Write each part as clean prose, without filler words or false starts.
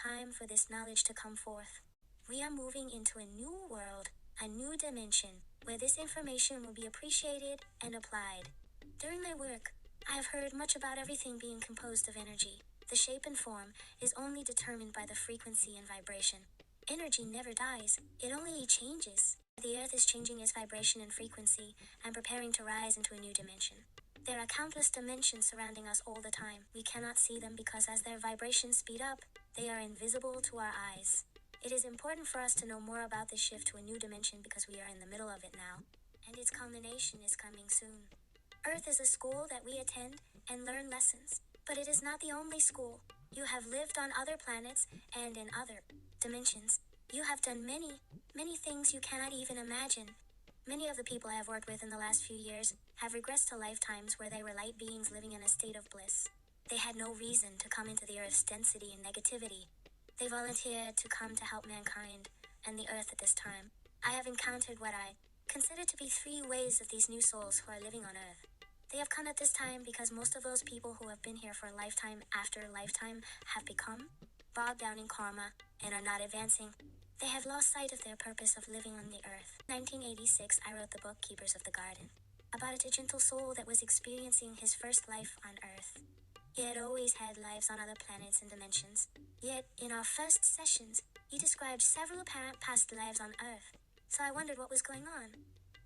time for this knowledge to come forth. We are moving into a new world, a new dimension, where this information will be appreciated and applied. During my work, I have heard much about everything being composed of energy. The shape and form is only determined by the frequency and vibration. Energy never dies, it only changes. The earth is changing its vibration and frequency and preparing to rise into a new dimension. There are countless dimensions surrounding us all the time. We cannot see them because as their vibrations speed up, they are invisible to our eyes. It is important for us to know more about this shift to a new dimension because we are in the middle of it now, and its culmination is coming soon. Earth is a school that we attend and learn lessons, but it is not the only school. You have lived on other planets and in other dimensions. You have done many, many things you cannot even imagine. Many of the people I have worked with in the last few years have regressed to lifetimes where they were light beings living in a state of bliss. They had no reason to come into the Earth's density and negativity. They volunteered to come to help mankind and the Earth at this time. I have encountered what I consider to be 3 ways of these new souls who are living on Earth. They have come at this time because most of those people who have been here for lifetime after lifetime have become bogged down in karma and are not advancing. They have lost sight of their purpose of living on the Earth. In 1986, I wrote the book Keepers of the Garden, about a gentle soul that was experiencing his first life on Earth. He had always had lives on other planets and dimensions. Yet, in our first sessions, he described several apparent past lives on Earth. So I wondered what was going on.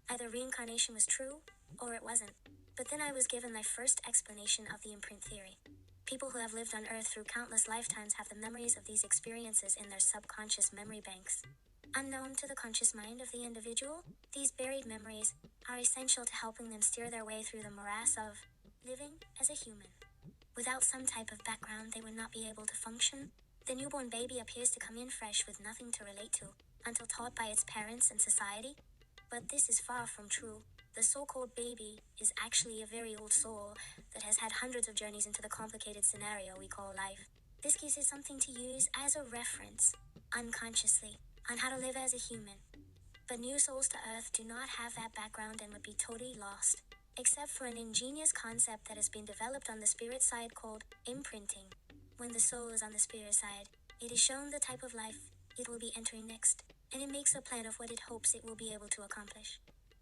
Either reincarnation was true, or it wasn't. But then I was given my first explanation of the imprint theory. People who have lived on Earth through countless lifetimes have the memories of these experiences in their subconscious memory banks. Unknown to the conscious mind of the individual, these buried memories are essential to helping them steer their way through the morass of living as a human. Without some type of background, they would not be able to function. The newborn baby appears to come in fresh with nothing to relate to, until taught by its parents and society. But this is far from true. The so-called baby is actually a very old soul that has had hundreds of journeys into the complicated scenario we call life. This gives it something to use as a reference, unconsciously, on how to live as a human. But new souls to Earth do not have that background and would be totally lost, except for an ingenious concept that has been developed on the spirit side called imprinting. When the soul is on the spirit side, it is shown the type of life it will be entering next, and it makes a plan of what it hopes it will be able to accomplish.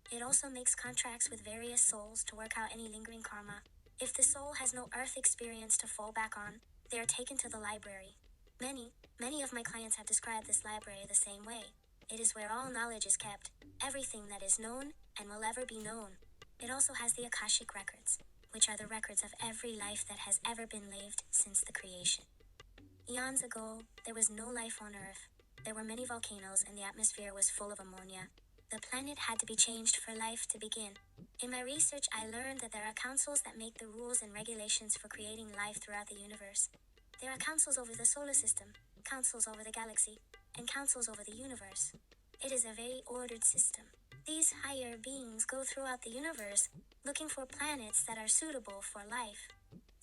It also makes contracts with various souls to work out any lingering karma. If the soul has no Earth experience to fall back on, they are taken to the library. Many of my clients have described this library the same way. It is where all knowledge is kept, everything that is known and will ever be known. It also has the Akashic records, which are the records of every life that has ever been lived since the creation. Eons ago, there was no life on Earth. There were many volcanoes and the atmosphere was full of ammonia. The planet had to be changed for life to begin. In my research, I learned that there are councils that make the rules and regulations for creating life throughout the universe. There are councils over the solar system, councils over the galaxy, and councils over the universe. It is a very ordered system. These higher beings go throughout the universe looking for planets that are suitable for life.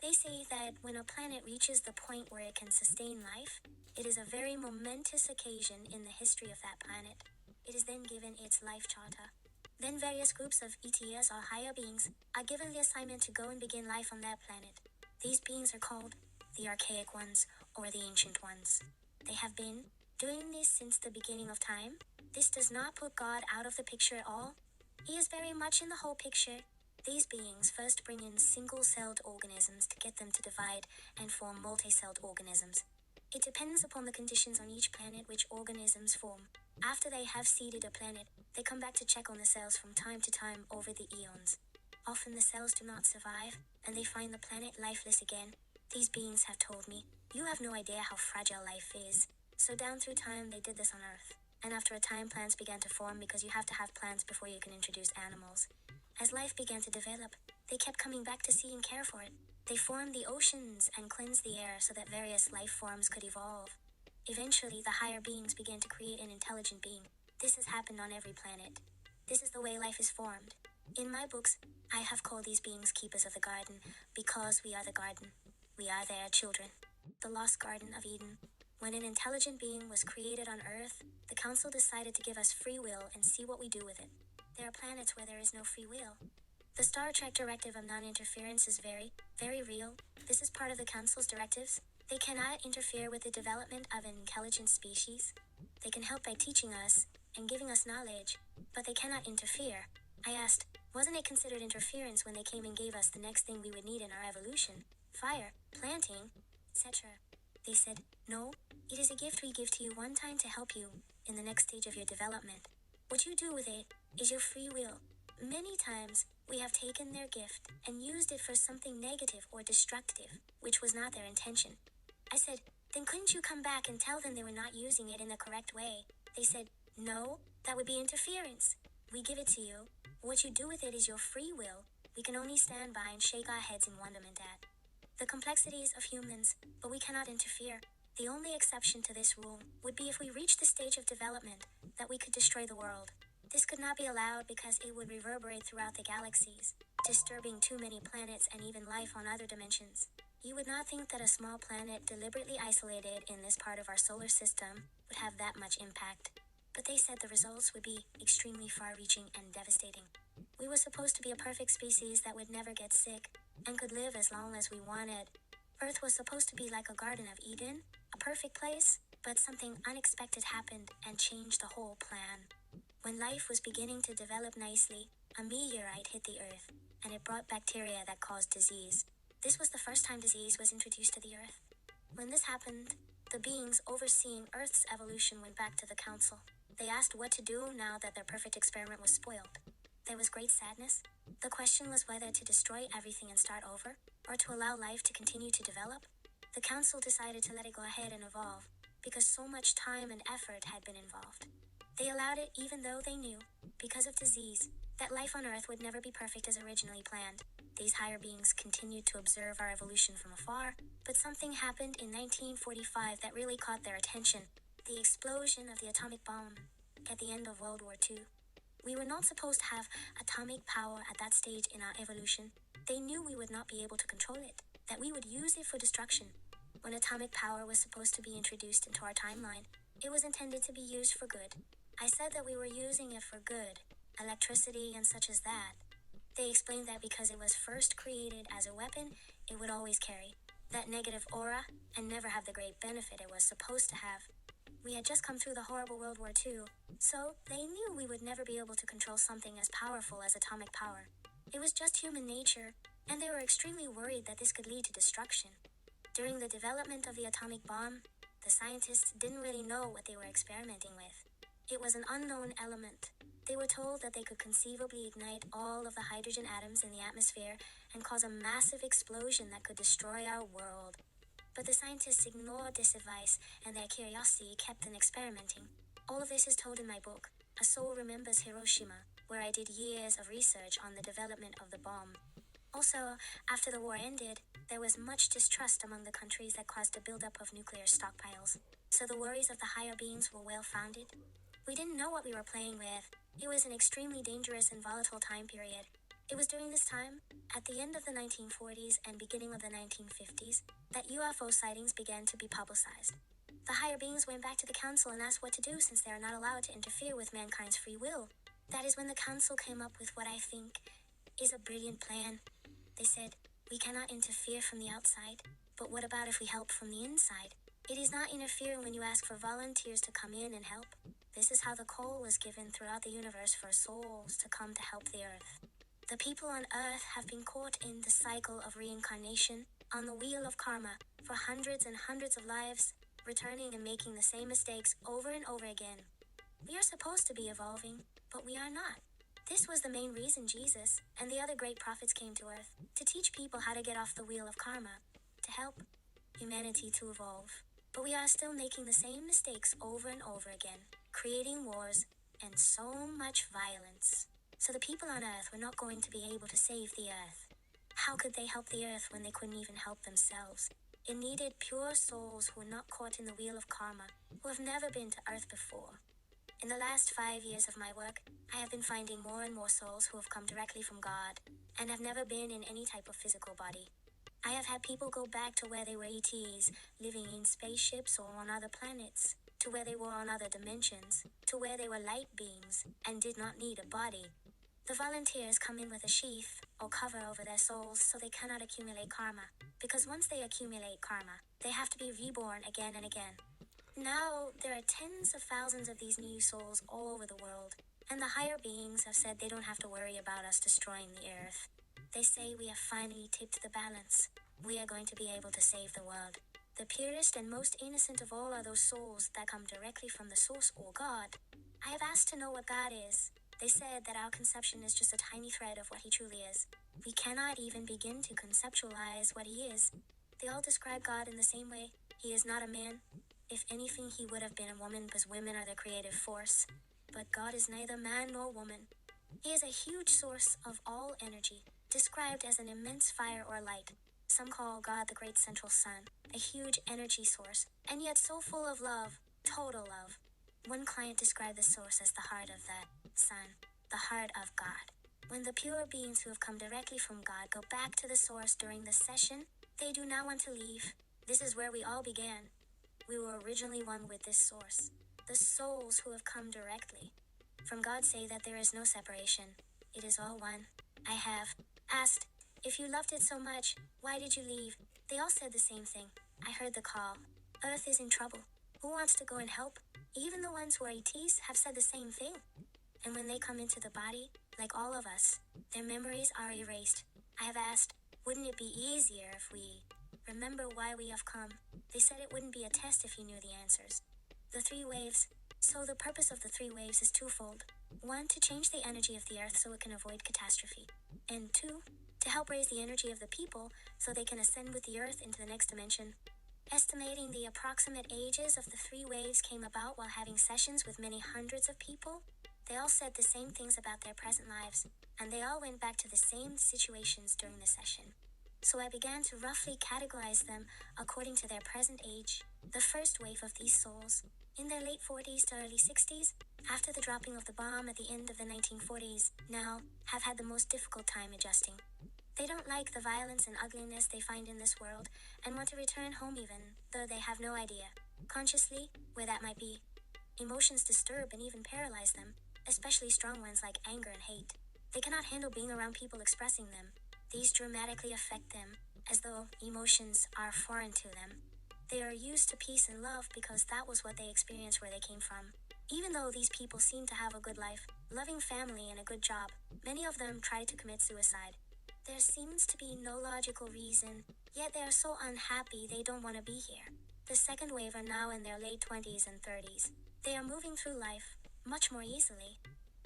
They say that when a planet reaches the point where it can sustain life, it is a very momentous occasion in the history of that planet. It is then given its life charter. Then various groups of ETs or higher beings are given the assignment to go and begin life on that planet. These beings are called the Archaic Ones or the Ancient Ones. They have been doing this since the beginning of time. This does not put God out of the picture at all. He is very much in the whole picture. These beings first bring in single-celled organisms to get them to divide and form multi-celled organisms. It depends upon the conditions on each planet which organisms form. After they have seeded a planet, they come back to check on the cells from time to time over the eons. Often the cells do not survive, and they find the planet lifeless again. These beings have told me, you have no idea how fragile life is. So down through time, they did this on Earth. And after a time, plants began to form because you have to have plants before you can introduce animals. As life began to develop, they kept coming back to see and care for it. They formed the oceans and cleansed the air so that various life forms could evolve. Eventually, the higher beings began to create an intelligent being. This has happened on every planet. This is the way life is formed. In my books, I have called these beings keepers of the garden because we are the garden. We are their children. The lost Garden of Eden. When an intelligent being was created on Earth, the Council decided to give us free will and see what we do with it. There are planets where there is no free will. The Star Trek directive of non-interference is very, very real. This is part of the Council's directives. They cannot interfere with the development of an intelligent species. They can help by teaching us and giving us knowledge, but they cannot interfere. I asked, wasn't it considered interference when they came and gave us the next thing we would need in our evolution? Fire, planting, etc. They said, no, it is a gift we give to you one time to help you in the next stage of your development. What you do with it is your free will. Many times, we have taken their gift and used it for something negative or destructive, which was not their intention. I said, then couldn't you come back and tell them they were not using it in the correct way? They said, no, that would be interference. We give it to you. What you do with it is your free will. We can only stand by and shake our heads in wonderment at the complexities of humans, but we cannot interfere. The only exception to this rule would be if we reach the stage of development that we could destroy the world. This could not be allowed because it would reverberate throughout the galaxies, disturbing too many planets and even life on other dimensions. You would not think that a small planet deliberately isolated in this part of our solar system would have that much impact. But they said the results would be extremely far-reaching and devastating. We were supposed to be a perfect species that would never get sick and could live as long as we wanted. Earth was supposed to be like a Garden of Eden, a perfect place, but something unexpected happened and changed the whole plan. When life was beginning to develop nicely, a meteorite hit the Earth, and it brought bacteria that caused disease. This was the first time disease was introduced to the Earth. When this happened, the beings overseeing Earth's evolution went back to the council. They asked what to do now that their perfect experiment was spoiled. There was great sadness. The question was whether to destroy everything and start over, or to allow life to continue to develop. The council decided to let it go ahead and evolve, because so much time and effort had been involved. They allowed it even though they knew, because of disease, that life on Earth would never be perfect as originally planned. These higher beings continued to observe our evolution from afar, but something happened in 1945 that really caught their attention. The explosion of the atomic bomb at the end of World War II. We were not supposed to have atomic power at that stage in our evolution. They knew we would not be able to control it, that we would use it for destruction. When atomic power was supposed to be introduced into our timeline, it was intended to be used for good. I said that we were using it for good, electricity and such as that. They explained that because it was first created as a weapon, it would always carry that negative aura and never have the great benefit it was supposed to have. We had just come through the horrible World War II, so they knew we would never be able to control something as powerful as atomic power. It was just human nature, and they were extremely worried that this could lead to destruction. During the development of the atomic bomb, the scientists didn't really know what they were experimenting with. It was an unknown element. They were told that they could conceivably ignite all of the hydrogen atoms in the atmosphere and cause a massive explosion that could destroy our world. But the scientists ignored this advice, and their curiosity kept them experimenting. All of this is told in my book, A Soul Remembers Hiroshima, where I did years of research on the development of the bomb. Also, after the war ended, there was much distrust among the countries that caused a buildup of nuclear stockpiles, so the worries of the higher beings were well-founded. We didn't know what we were playing with. It was an extremely dangerous and volatile time period. It was during this time, at the end of the 1940s and beginning of the 1950s, that UFO sightings began to be publicized. The higher beings went back to the council and asked what to do since they are not allowed to interfere with mankind's free will. That is when the council came up with what I think is a brilliant plan. They said, we cannot interfere from the outside, but what about if we help from the inside? It is not interfering when you ask for volunteers to come in and help. This is how the call was given throughout the universe for souls to come to help the Earth. The people on Earth have been caught in the cycle of reincarnation, on the wheel of karma, for hundreds and hundreds of lives, returning and making the same mistakes over and over again. We are supposed to be evolving, but we are not. This was the main reason Jesus and the other great prophets came to Earth, to teach people how to get off the wheel of karma, to help humanity to evolve. But we are still making the same mistakes over and over again, creating wars and so much violence. So the people on Earth were not going to be able to save the Earth. How could they help the Earth when they couldn't even help themselves? It needed pure souls who were not caught in the wheel of karma, who have never been to Earth before. In the last 5 years of my work, I have been finding more and more souls who have come directly from God and have never been in any type of physical body. I have had people go back to where they were ETs, living in spaceships or on other planets, to where they were on other dimensions, to where they were light beings and did not need a body. The volunteers come in with a sheath or cover over their souls so they cannot accumulate karma, because once they accumulate karma, they have to be reborn again and again. Now, there are tens of thousands of these new souls all over the world, and the higher beings have said they don't have to worry about us destroying the earth. They say we have finally tipped the balance. We are going to be able to save the world. The purest and most innocent of all are those souls that come directly from the source or God. I have asked to know what God is. They said that our conception is just a tiny thread of what he truly is. We cannot even begin to conceptualize what he is. They all describe God in the same way. He is not a man. If anything, he would have been a woman, because women are the creative force. But God is neither man nor woman. He is a huge source of all energy, described as an immense fire or light. Some call God the great central sun, a huge energy source, and yet so full of love, total love. One client described the source as the heart of that sun, the heart of God. When the pure beings who have come directly from God go back to the source during the session, they do not want to leave. This is where we all began. We were originally one with this source. The souls who have come directly from God say that there is no separation. It is all one. I have asked, if you loved it so much, why did you leave? They all said the same thing. I heard the call. Earth is in trouble. Who wants to go and help? Even the ones who are ETs have said the same thing. And when they come into the body, like all of us, their memories are erased. I have asked, wouldn't it be easier if we remember why we have come? They said it wouldn't be a test if you knew the answers. The 3 waves. So the purpose of the 3 waves is twofold. 1, to change the energy of the earth so it can avoid catastrophe. And 2, to help raise the energy of the people so they can ascend with the earth into the next dimension. Estimating the approximate ages of the 3 waves came about while having sessions with many hundreds of people. They all said the same things about their present lives, and they all went back to the same situations during the session. So I began to roughly categorize them according to their present age. The first wave of these souls, in their late 40s to early 60s, after the dropping of the bomb at the end of the 1940s, now have had the most difficult time adjusting. They don't like the violence and ugliness they find in this world and want to return home even, though they have no idea, consciously, where that might be. Emotions disturb and even paralyze them, especially strong ones like anger and hate. They cannot handle being around people expressing them. These dramatically affect them, as though emotions are foreign to them. They are used to peace and love because that was what they experienced where they came from. Even though these people seem to have a good life, loving family and a good job, many of them try to commit suicide. There seems to be no logical reason, yet they are so unhappy they don't want to be here. The second wave are now in their late 20s and 30s. They are moving through life much more easily.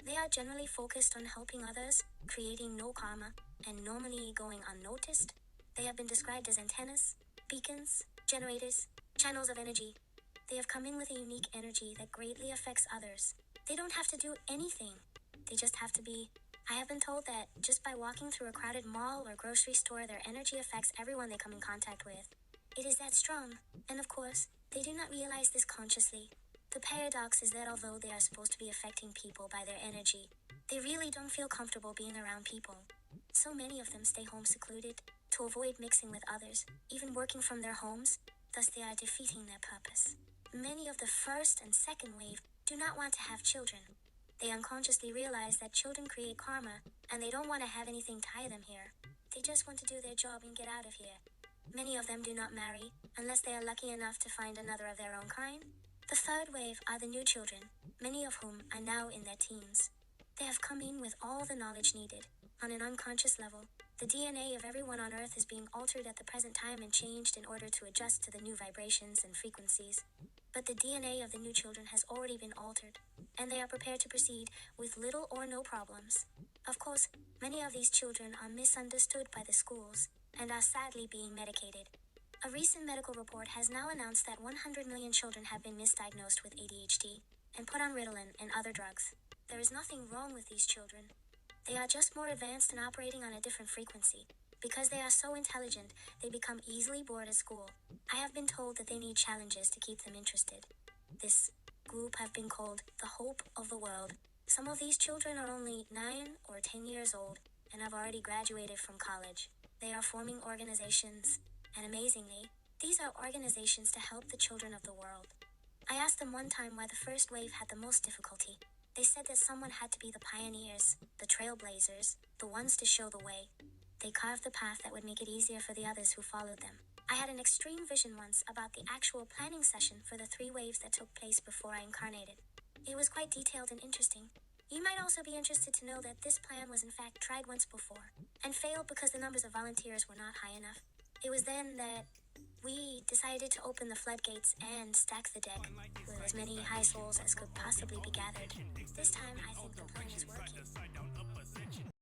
They are generally focused on helping others, creating no karma, and normally going unnoticed. They have been described as antennas, beacons, generators, channels of energy. They have come in with a unique energy that greatly affects others. They don't have to do anything. They just have to be. I have been told that just by walking through a crowded mall or grocery store, their energy affects everyone they come in contact with. It is that strong, and of course, they do not realize this consciously. The paradox is that although they are supposed to be affecting people by their energy, they really don't feel comfortable being around people. So many of them stay home secluded to avoid mixing with others, even working from their homes, thus they are defeating their purpose. Many of the first and second wave do not want to have children. They unconsciously realize that children create karma, and they don't want to have anything tie them here. They just want to do their job and get out of here. Many of them do not marry, unless they are lucky enough to find another of their own kind. The third wave are the new children, many of whom are now in their teens. They have come in with all the knowledge needed. On an unconscious level, the DNA of everyone on Earth is being altered at the present time and changed in order to adjust to the new vibrations and frequencies. But the DNA of the new children has already been altered, and they are prepared to proceed with little or no problems. Of course, many of these children are misunderstood by the schools and are sadly being medicated. A recent medical report has now announced that 100 million children have been misdiagnosed with ADHD and put on Ritalin and other drugs. There is nothing wrong with these children. They are just more advanced and operating on a different frequency. Because they are so intelligent, they become easily bored at school. I have been told that they need challenges to keep them interested. This group have been called the hope of the world. Some of these children are only 9 or 10 years old and have already graduated from college. They are forming organizations, and amazingly, these are organizations to help the children of the world. I asked them one time why the first wave had the most difficulty. They said that someone had to be the pioneers, the trailblazers, the ones to show the way. They carved the path that would make it easier for the others who followed them. I had an extreme vision once about the actual planning session for the 3 waves that took place before I incarnated. It was quite detailed and interesting. You might also be interested to know that this plan was in fact tried once before, and failed because the numbers of volunteers were not high enough. It was then that we decided to open the floodgates and stack the deck with as many high souls as could possibly be gathered. This time, I think the plan is working.